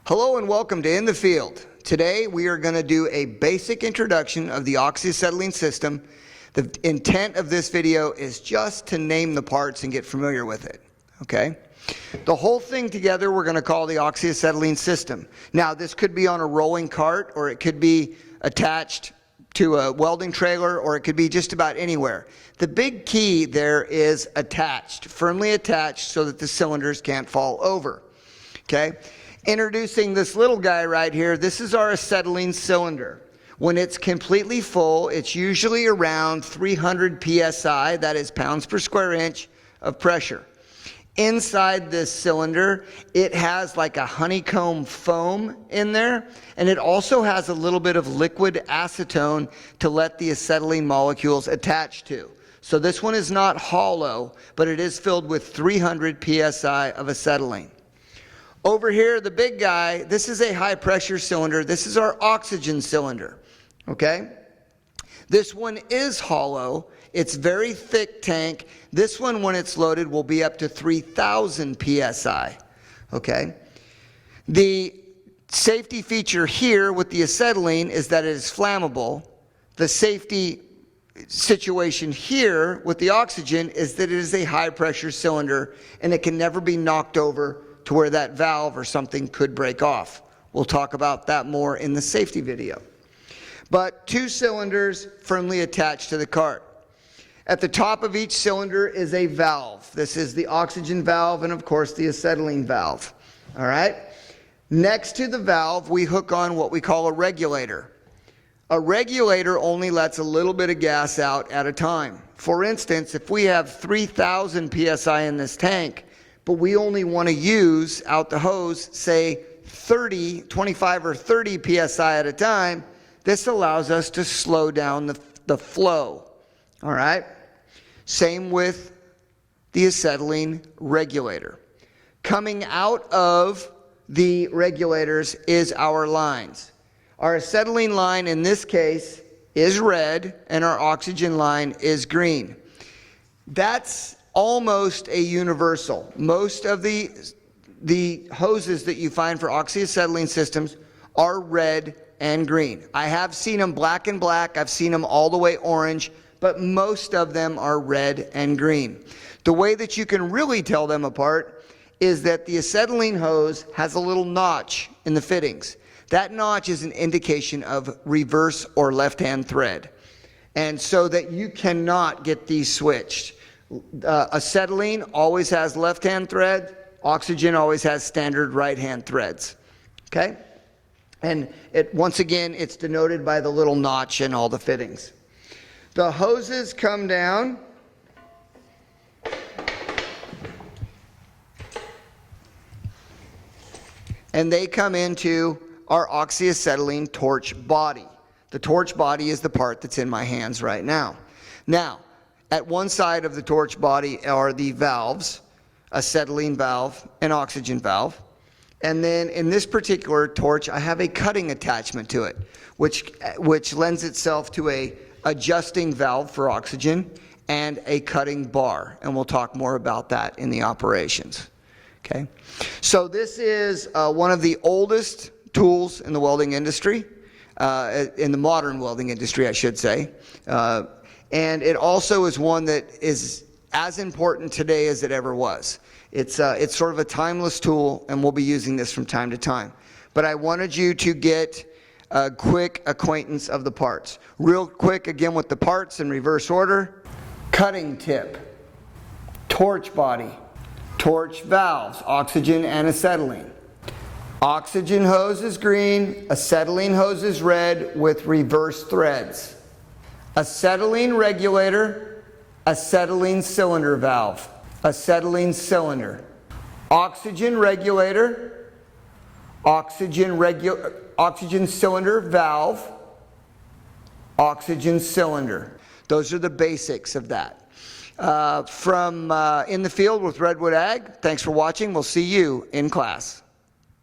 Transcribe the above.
Hello and welcome to In the Field. Today we are going to do a basic introduction of the Oxy-Acetylene system. The intent of this video is just to name the parts and get familiar with it. Okay? The whole thing together we're going to call the Oxy-Acetylene system. Now this could be on a rolling cart, or it could be attached to a welding trailer, or it could be just about anywhere. The big key there is attached, firmly attached so that the cylinders can't fall over. Okay? Introducing this little guy right here, this is our acetylene cylinder. When it's completely full, it's usually around 300 psi, that is pounds per square inch of pressure. Inside this cylinder, it has like a honeycomb foam in there, and it also has a little bit of liquid acetone to let the acetylene molecules attach to. So this one is not hollow, but it is filled with 300 psi of acetylene. Over here, the big guy, this is a high pressure cylinder. This is our oxygen cylinder, okay? This one is hollow. It's very thick tank. This one, when it's loaded, will be up to 3,000 psi, okay? The safety feature here with the acetylene is that it is flammable. The safety situation here with the oxygen is that it is a high pressure cylinder and it can never be knocked over to where that valve or something could break off. We'll talk about that more in the safety video. But two cylinders firmly attached to the cart. At the top of each cylinder is a valve. This is the oxygen valve and of course the acetylene valve. All right? Next to the valve we hook on what we call a regulator. A regulator only lets a little bit of gas out at a time. For instance, if we have 3,000 psi in this tank, but we only want to use out the hose, say 25 or 30 psi at a time, this allows us to slow down the flow. All right? Same with the acetylene regulator. Coming out of the regulators is our lines. Our acetylene line in this case is red and our oxygen line is green. That's almost a universal. Most of the hoses that you find for oxyacetylene systems are red and green. I have seen them black and black. I've seen them all the way orange, but most of them are red and green. The way that you can really tell them apart is that the acetylene hose has a little notch in the fittings. That notch is an indication of reverse or left-hand thread, and so that you cannot get these switched. Acetylene always has left-hand thread. Oxygen always has standard right-hand threads. Okay? And once again, it's denoted by the little notch in all the fittings. The hoses come down. And they come into our oxyacetylene torch body. The torch body is the part that's in my hands right now. Now, at one side of the torch body are the valves, acetylene valve and oxygen valve. And then in this particular torch, I have a cutting attachment to it, which lends itself to a adjusting valve for oxygen and a cutting bar. And we'll talk more about that in the operations. Okay? So this is one of the oldest tools in the welding industry, in the modern welding industry, I should say. And it also is one that is as important today as it ever was. It's sort of a timeless tool, and we'll be using this from time to time. But I wanted you to get a quick acquaintance of the parts. Real quick, again, with the parts in reverse order. Cutting tip, torch body, torch valves, oxygen and acetylene. Oxygen hose is green, acetylene hose is red with reverse threads. Acetylene regulator, acetylene cylinder valve, acetylene cylinder. Oxygen regulator, oxygen cylinder valve, oxygen cylinder. Those are the basics of that. From In the Field with Redwood Ag, thanks for watching. We'll see you in class.